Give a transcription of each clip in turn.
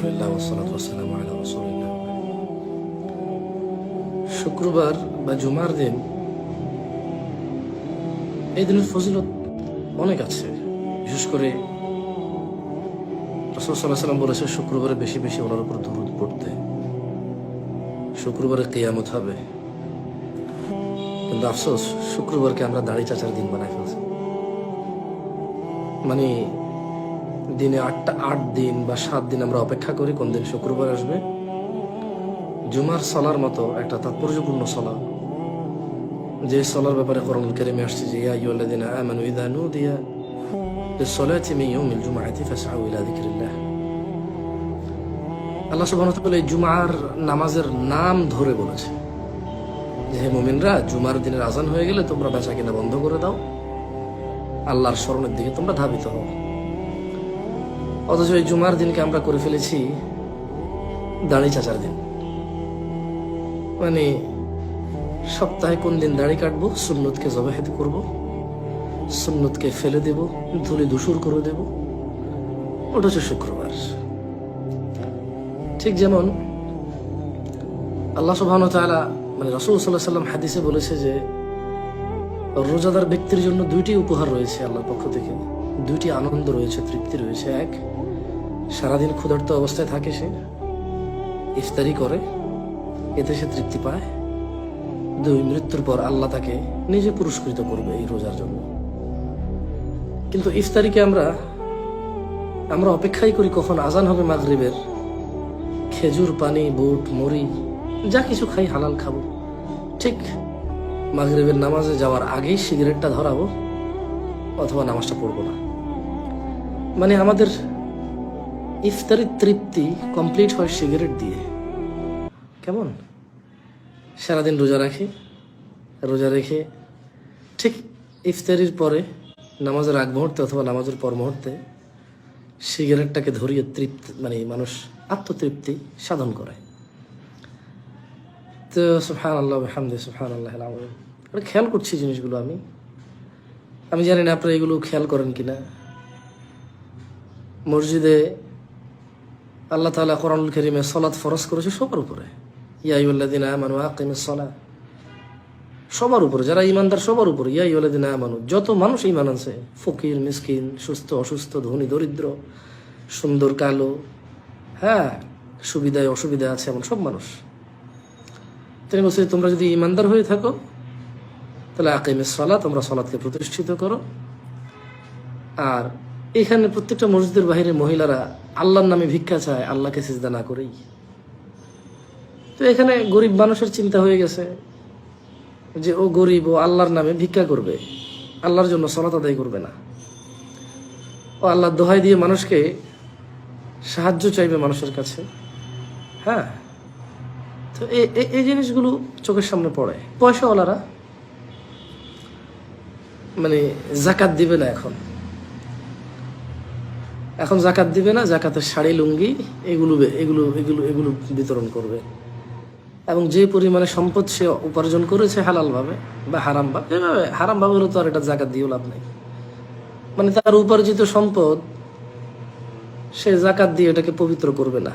আলহামদুলিল্লাহ ওয়াসসালাতু ওয়াসসালামু আলা রাসূলিল্লাহ। শুক্রবার বা জুমার দিন, এই দিনের ফজিলত অনেক আছে। বিশেষ করে রাসূল সাল্লাল্লাহু আলাইহি ওয়াসাল্লাম বলেছে শুক্রবারে বেশি বেশি ওনার উপর দরুদ পড়তে। শুক্রবারে কিয়ামত হবে, কিন্তু আফসোস শুক্রবারকে আমরা দাড়ি চাচার দিন বানাই ফেলছি। মানে দিনে 8 দিন বা 7 দিন আমরা অপেক্ষা করি কোন দিন শুক্রবার আসবে। জুমার সলার মতো একটা তাৎপর্যপূর্ণ সলা, যে সলার ব্যাপারে কোরআনুল কারীমে আসছে যে ইয়া আইয়ুহাল্লাযীনা আমানু ইযা নুদিয়া লিস-সালাতি মিন ইয়াউমিল জুমআতি ফাসআউ ইলা যিকরিল্লাহ। আল্লাহ সুবহানাহু ওয়া তাআলা এই জুমার নামাজের নাম ধরে বলেছে যে হে মুমিনরা, জুমার দিনের আজান হয়ে গেলে তোমরা বেচাকেনা বন্ধ করে দাও, আল্লাহর স্মরণের দিকে তোমরা ধাবিত হও। অথচ এই জুমার দিনকে আমরা করে ফেলেছি দাড়ি চাচার দিন। মানে সপ্তাহে কোন দিন দাড়ি কাটবো, সুন্নতকে জবাহিদ করব, সুন্নতকে ফেলে দেব, ধুলি ধূসর করে দেব, ওটা হচ্ছে শুক্রবার। ঠিক যেমন আল্লাহ সুবহানাহু ওয়া তাআলা মানে রাসূল সাল্লাল্লাহু আলাইহি ওয়াসাল্লাম হাদিসে বলেছে যে রোজাদার ব্যক্তির জন্য 2টি উপহার রয়েছে আল্লাহর পক্ষ থেকে, 2টি আনন্দ রয়েছে, তৃপ্তি রয়েছে। এক, সারাদিন ক্ষুধার্ত অবস্থায় থাকে, সে ইফতারি করে, এতে সে তৃপ্তি পায়। 2, মৃত্যুর পর আল্লাহ তাকে নিজে পুরস্কৃত করবে এই রোজার জন্য। কিন্তু ইফতারিকে আমরা অপেক্ষাই করি কখন আজান হবে মাগরিবের, খেজুর, পানি, বুট, মুড়ি যা কিছু খাই হালাল খাবো, ঠিক মাগরিবের নামাজে যাওয়ার আগেই সিগারেটটা ধরাবো অথবা নামাজটা পড়বো না। মানে আমাদের ইফতারির তৃপ্তি কমপ্লিট হয় সিগারেট দিয়ে। কেমন সারাদিন রোজা রেখে ঠিক ইফতারির পরে নামাজের আগ মুহূর্তে অথবা নামাজের পর মুহূর্তে সিগারেটটাকে ধরিয়ে তৃপ্তি, মানে মানুষ আত্মতৃপ্তি সাধন করে। তো সুবহানাল্লাহ ওয়া বিহামদিহি সুবহানাল্লাহিল আযীম। এটা খেয়াল করছি জিনিসগুলো আমি জানি না আপনারা এগুলো খেয়াল করেন কিনা। মসজিদে আল্লাহ তাআলা কোরআনুল কারীমে সালাত ফরজ করেছে সবার উপরে, ইয়া আইয়ুহাল্লাযীনা আমানু আকিমিস সালাহ, সবার উপরে, যারা ঈমানদার সবার উপরে। ইয়া আইয়ুহাল্লাযীনা আমানু, যত মানুষ ঈমান আনছে, ফকির, মিসকিন, সুস্থ অসুস্থ, ধনী দরিদ্র, সুন্দর কালো, হ্যাঁ, সুবিধায় অসুবিধা আছে এমন সব মানুষ। তিনি বলছে তোমরা যদি ঈমানদার হয়ে থাকো তাহলে আকিমিস সালাহ, তোমরা সালাতকে প্রতিষ্ঠিত করো। আর এখানে প্রত্যেকটা মসজিদের বাইরে মহিলারা আল্লাহর নামে ভিক্ষা চায়, আল্লাহকে সিজদা না করেই। তো এখানে গরিব মানুষের চিন্তা হয়ে গেছে যে ও গরিব, ও আল্লাহর নামে ভিক্ষা করবে, আল্লাহর জন্য সালাত আদায় করবে না। ও আল্লাহর দোহাই দিয়ে মানুষকে সাহায্য চাইবে মানুষের কাছে। হ্যাঁ, তো এই জিনিসগুলো চোখের সামনে পড়ে। পয়সাওয়ালারা মানে জাকাত দিবে না, এখন জাকাত দিবে না, জাকাতের শাড়ি, লুঙ্গি এগুলো বিতরণ করবে। এবং যে পরিমাণে সম্পদ সে উপার্জন করেছে হালাল ভাবে বা হারাম ভাবে হলে তো আর এটা জাকাত দিয়েও লাভ নেই। মানে তার উপার্জিত সম্পদ সে জাকাত দিয়ে এটাকে পবিত্র করবে না,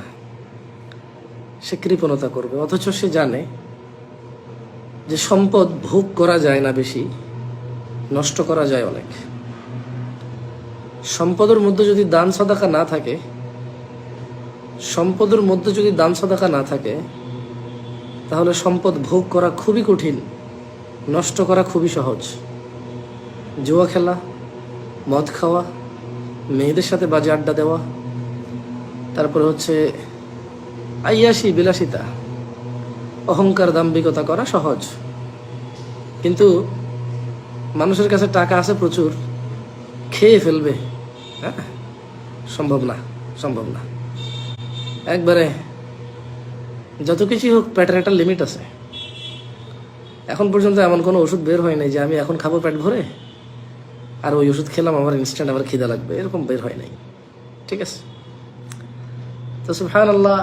সে কৃপণতা করবে। অথচ সে জানে যে সম্পদ ভোগ করা যায় না বেশি, নষ্ট করা যায় অনেক। সম্পদের মধ্যে যদি দান সাদাকা না থাকে, তাহলে সম্পদ ভোগ করা খুবই কঠিন, নষ্ট করা খুবই সহজ। জুয়া খেলা, মদ খাওয়া, মেয়েদের সাথে বাজে আড্ডা দেওয়া, তারপরে হচ্ছে আইয়াসি বিলাসিতা, অহংকার, দাম্ভিকতা করা সহজ। কিন্তু মানুষের কাছে টাকা আছে প্রচুর, খেয়ে ফেলবে, হ্যাঁ, সম্ভব না। একবারে যত কিছু হোক পেটের একটা লিমিট আছে। এখন পর্যন্ত এমন কোনো ওষুধ বের হয় নাই যে আমি এখন খাবো পেট ভরে, আর ওই ওষুধ খেলাম আমার ইনস্ট্যান্ট আবার খিদা লাগবে, এরকম বের হয় নাই। ঠিক আছে, তো সুবহানাল্লাহ,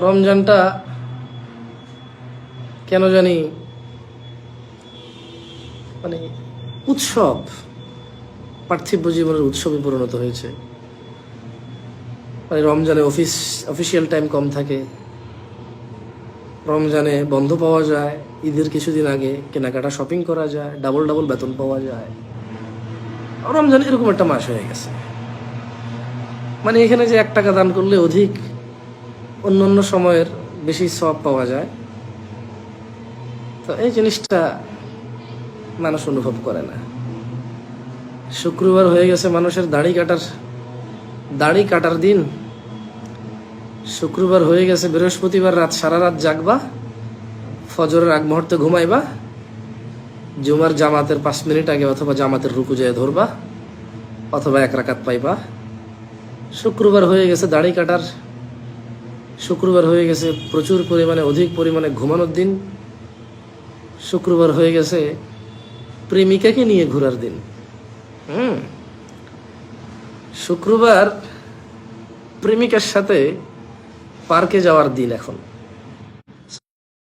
রমজানটা কেন জানি মানে উৎসব, পার্থিব জীবনের উৎসবে পরিণত হয়েছে। মানে রমজানে অফিসিয়াল টাইম কম থাকে, রমজানে বন্ধ পাওয়া যায়, ঈদের কিছুদিন আগে কেনাকাটা শপিং করা যায়, ডাবল ডাবল বেতন পাওয়া যায়। রমজান এরকম একটা মাস হয়ে গেছে। মানে এখানে যে 1 টাকা দান করলে অধিক অন্য অন্য সময়ের বেশি সওয়াব পাওয়া যায়, তো এই জিনিসটা মানুষ অনুভব করে না। শুক্রবার হয়ে গেছে মানুষের দাড়ি কাটার দিন। শুক্রবার হয়ে গেছে বৃহস্পতিবার সারা রাত জাগবা, ফজরের আগ মুহূর্তে ঘুমাইবা, জুমার জামাতের 5 মিনিট আগে অথবা জামাতের রুকু যেয়ে ধরবা, অথবা 1 রাকাত পাইবা। শুক্রবার হয়ে গেছে দাড়ি কাটার, শুক্রবার হয়ে গেছে প্রচুর পরিমাণে অধিক পরিমাণে ঘুমানোর দিন, শুক্রবার হয়ে গেছে প্রেমিকাকে নিয়ে ঘোরার দিন। শুক্রবার প্রেমিকার সাথে পার্কে যাওয়ার দিন এখন।